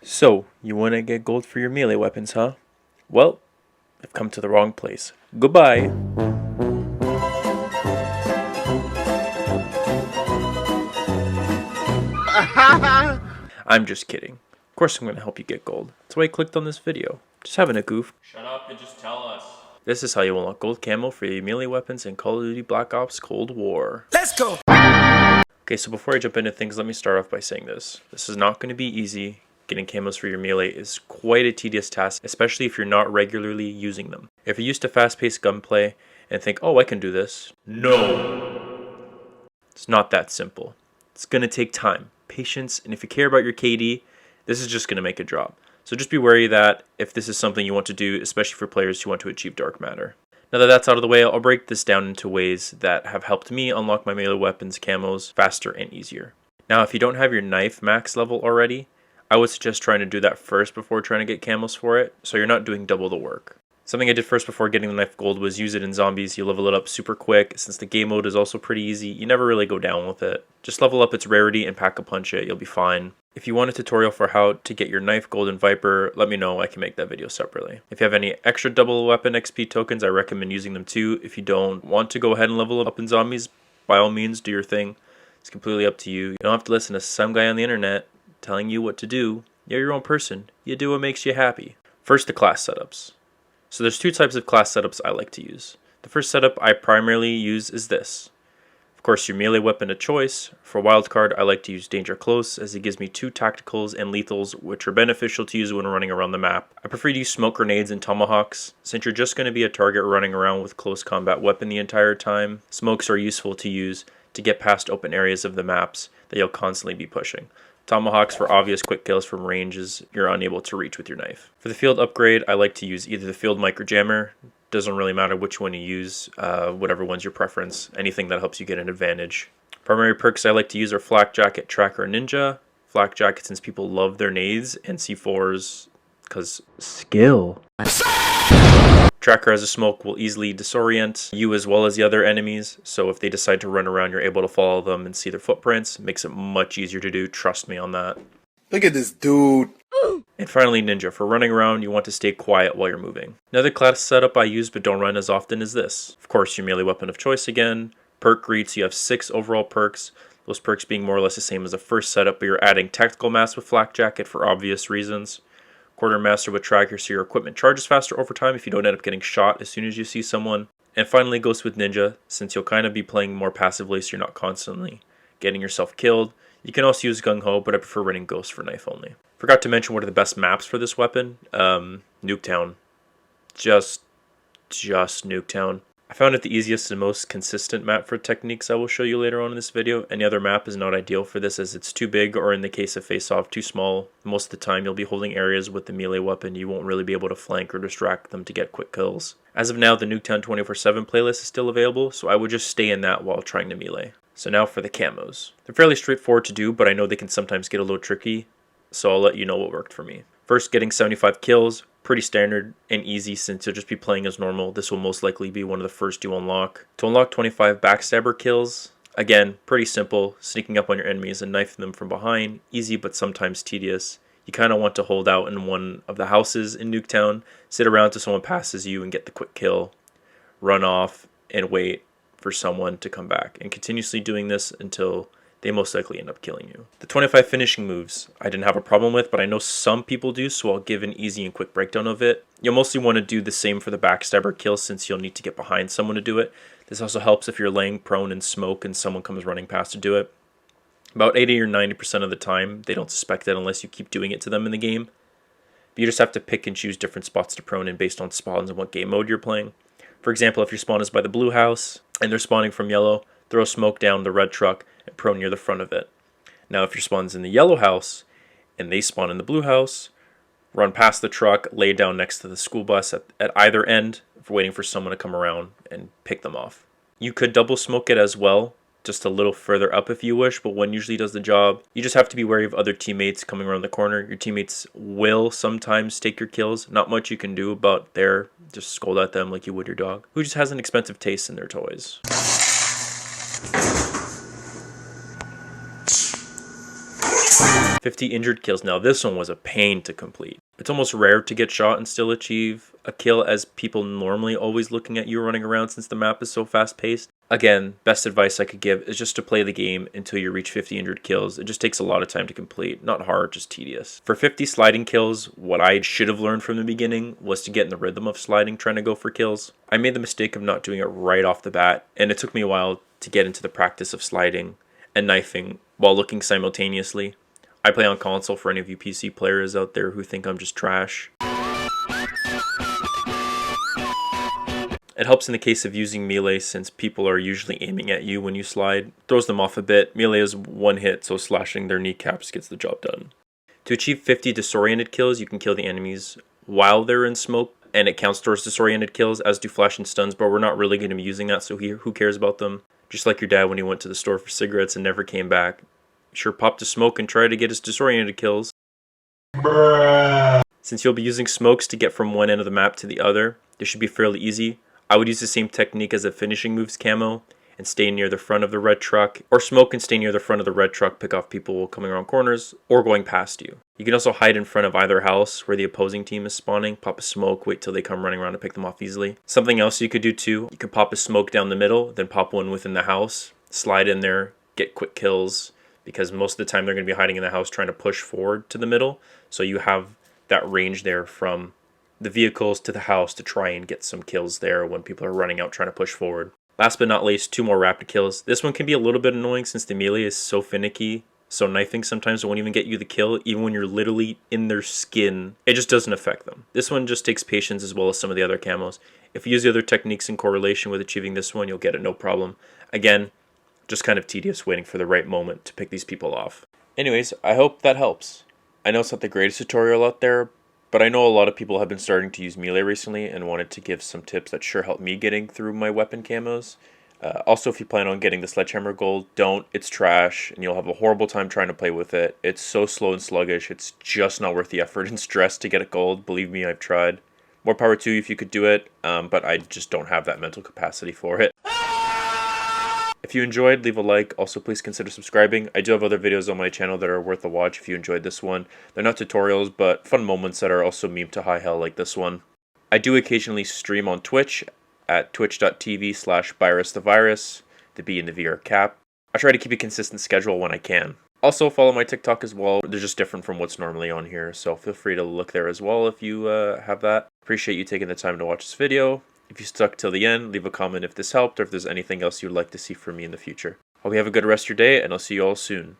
So, you want to get gold for your melee weapons, huh? Well, I've come to the wrong place. Goodbye! I'm just kidding. Of course I'm going to help you get gold. That's why I clicked on this video. Just having a goof. Shut up and just tell us. This is how you unlock gold camo for your melee weapons in Call of Duty Black Ops Cold War. Let's go! Okay, so before I jump into things, let me start off by saying this. This is not going to be easy. Getting camos for your melee is quite a tedious task, especially if you're not regularly using them. If you're used to fast-paced gunplay and think, oh, I can do this. No! It's not that simple. It's going to take time, patience, and if you care about your KD, this is just going to make a drop. So just be wary that if this is something you want to do, especially for players who want to achieve dark matter. Now that that's out of the way, I'll break this down into ways that have helped me unlock my melee weapons camos faster and easier. Now if you don't have your knife max level already, I would suggest trying to do that first before trying to get camos for it, so you're not doing double the work. Something I did first before getting the knife gold was use it in zombies. You level it up super quick. Since the game mode is also pretty easy, you never really go down with it. Just level up its rarity and pack a punch it, you'll be fine. If you want a tutorial for how to get your knife gold in Viper, let me know, I can make that video separately. If you have any extra double weapon XP tokens, I recommend using them too. If you don't want to go ahead and level up in zombies, by all means do your thing. It's completely up to you. You don't have to listen to some guy on the internet telling you what to do. You're your own person. You do what makes you happy. First, the class setups. So there's two types of class setups I like to use. The first setup I primarily use is this. Of course, your melee weapon of choice. For wildcard, I like to use Danger Close as it gives me 2 tacticals and lethals, which are beneficial to use when running around the map. I prefer to use smoke grenades and tomahawks. Since you're just going to be a target running around with close combat weapon the entire time, smokes are useful to use to get past open areas of the maps that you'll constantly be pushing. Tomahawks for obvious quick kills from ranges you're unable to reach with your knife. For the field upgrade, I like to use either the field micro jammer. Doesn't really matter which one you use, whatever one's your preference. Anything that helps you get an advantage. Primary perks I like to use are Flak Jacket, Tracker, Ninja. Flak Jacket since people love their nades, and C4s because skill. Tracker as a smoke will easily disorient you as well as the other enemies, so if they decide to run around, you're able to follow them and see their footprints. Makes it much easier to do, trust me on that. Look at this dude. And finally, Ninja. For running around, you want to stay quiet while you're moving. Another class setup I use but don't run as often is this. Of course, your melee weapon of choice again. Perk greets, you have 6 overall perks. Those perks being more or less the same as the first setup, but you're adding Tactical Mask with Flak Jacket for obvious reasons. Quartermaster with Tracker so your equipment charges faster over time if you don't end up getting shot as soon as you see someone. And finally, Ghost with Ninja, since you'll kind of be playing more passively so you're not constantly getting yourself killed. You can also use Gung Ho, but I prefer running Ghost for knife only. Forgot to mention one of the best maps for this weapon, Nuketown. Just Nuketown. I found it the easiest and most consistent map for techniques I will show you later on in this video. Any other map is not ideal for this as it's too big, or in the case of face-off, too small. Most of the time you'll be holding areas with the melee weapon. You won't really be able to flank or distract them to get quick kills. As of now, the Nuketown 24/7 playlist is still available, so I would just stay in that while trying to melee. So now for the camos. They're fairly straightforward to do, but I know they can sometimes get a little tricky, so I'll let you know what worked for me. First, getting 75 kills. Pretty standard and easy since you'll just be playing as normal. This will most likely be one of the first you unlock. To unlock 25 backstabber kills, again, pretty simple. Sneaking up on your enemies and knifing them from behind. Easy but sometimes tedious. You kind of want to hold out in one of the houses in Nuketown, sit around till someone passes you and get the quick kill. Run off and wait for someone to come back. And continuously doing this until they most likely end up killing you. The 25 finishing moves, I didn't have a problem with, but I know some people do, so I'll give an easy and quick breakdown of it. You'll mostly want to do the same for the backstabber kill since you'll need to get behind someone to do it. This also helps if you're laying prone in smoke and someone comes running past to do it. About 80 or 90% of the time, they don't suspect it unless you keep doing it to them in the game. But you just have to pick and choose different spots to prone in based on spawns and what game mode you're playing. For example, if your spawn is by the blue house and they're spawning from yellow, throw smoke down the red truck and prone near the front of it. Now if your spawn's in the yellow house and they spawn in the blue house, run past the truck, lay down next to the school bus at either end, waiting for someone to come around and pick them off. You could double smoke it as well, just a little further up if you wish, but one usually does the job. You just have to be wary of other teammates coming around the corner. Your teammates will sometimes take your kills. Not much you can do about there. Just scold at them like you would your dog, who just has an expensive taste in their toys. 50 injured kills. Now this one was a pain to complete. It's almost rare to get shot and still achieve a kill, as people normally always looking at you running around since the map is so fast paced. Again, best advice I could give is just to play the game until you reach 50 injured kills. It just takes a lot of time to complete. Not hard, just tedious. For 50 sliding kills, what I should have learned from the beginning was to get in the rhythm of sliding trying to go for kills. I made the mistake of not doing it right off the bat, and it took me a while to get into the practice of sliding and knifing while looking simultaneously. I play on console for any of you PC players out there who think I'm just trash. It helps in the case of using melee, since people are usually aiming at you when you slide. Throws them off a bit. Melee is one hit, so slashing their kneecaps gets the job done. To achieve 50 disoriented kills, you can kill the enemies while they're in smoke, and it counts towards disoriented kills, as do flash and stuns, but we're not really going to be using that, so who cares about them? Just like your dad when he went to the store for cigarettes and never came back. Sure popped a smoke and tried to get his disoriented kills. Since you'll be using smokes to get from one end of the map to the other, this should be fairly easy. I would use the same technique as the finishing moves camo and stay near the front of the red truck, or smoke and stay near the front of the red truck, pick off people coming around corners or going past you. You can also hide in front of either house where the opposing team is spawning, pop a smoke, wait till they come running around to pick them off easily. Something else you could do too, you could pop a smoke down the middle, then pop one within the house, slide in there, get quick kills, because most of the time they're going to be hiding in the house trying to push forward to the middle, so you have that range there from the vehicles to the house to try and get some kills there when people are running out trying to push forward. Last but not least, 2 more rapid kills. This one can be a little bit annoying since the melee is so finicky, so knifing sometimes won't even get you the kill, even when you're literally in their skin. It just doesn't affect them. This one just takes patience as well as some of the other camos. If you use the other techniques in correlation with achieving this one, you'll get it no problem. Again, just kind of tedious waiting for the right moment to pick these people off. Anyways, I hope that helps. I know it's not the greatest tutorial out there, but I know a lot of people have been starting to use melee recently and wanted to give some tips that sure helped me getting through my weapon camos. Also, if you plan on getting the sledgehammer gold, don't. It's trash, and you'll have a horrible time trying to play with it. It's so slow and sluggish, it's just not worth the effort and stress to get it gold. Believe me, I've tried. More power to you if you could do it, but I just don't have that mental capacity for it. If you enjoyed, leave a like. Also, please consider subscribing. I do have other videos on my channel that are worth a watch if you enjoyed this one. They're not tutorials, but fun moments that are also meme to high hell like this one. I do occasionally stream on Twitch at twitch.tv/byrusds, the B and the V are cap. I try to keep a consistent schedule when I can. Also, follow my TikTok as well. They're just different from what's normally on here, so feel free to look there as well if you have that. Appreciate you taking the time to watch this video. If you stuck till the end, leave a comment if this helped or if there's anything else you'd like to see from me in the future. Hope you have a good rest of your day, and I'll see you all soon.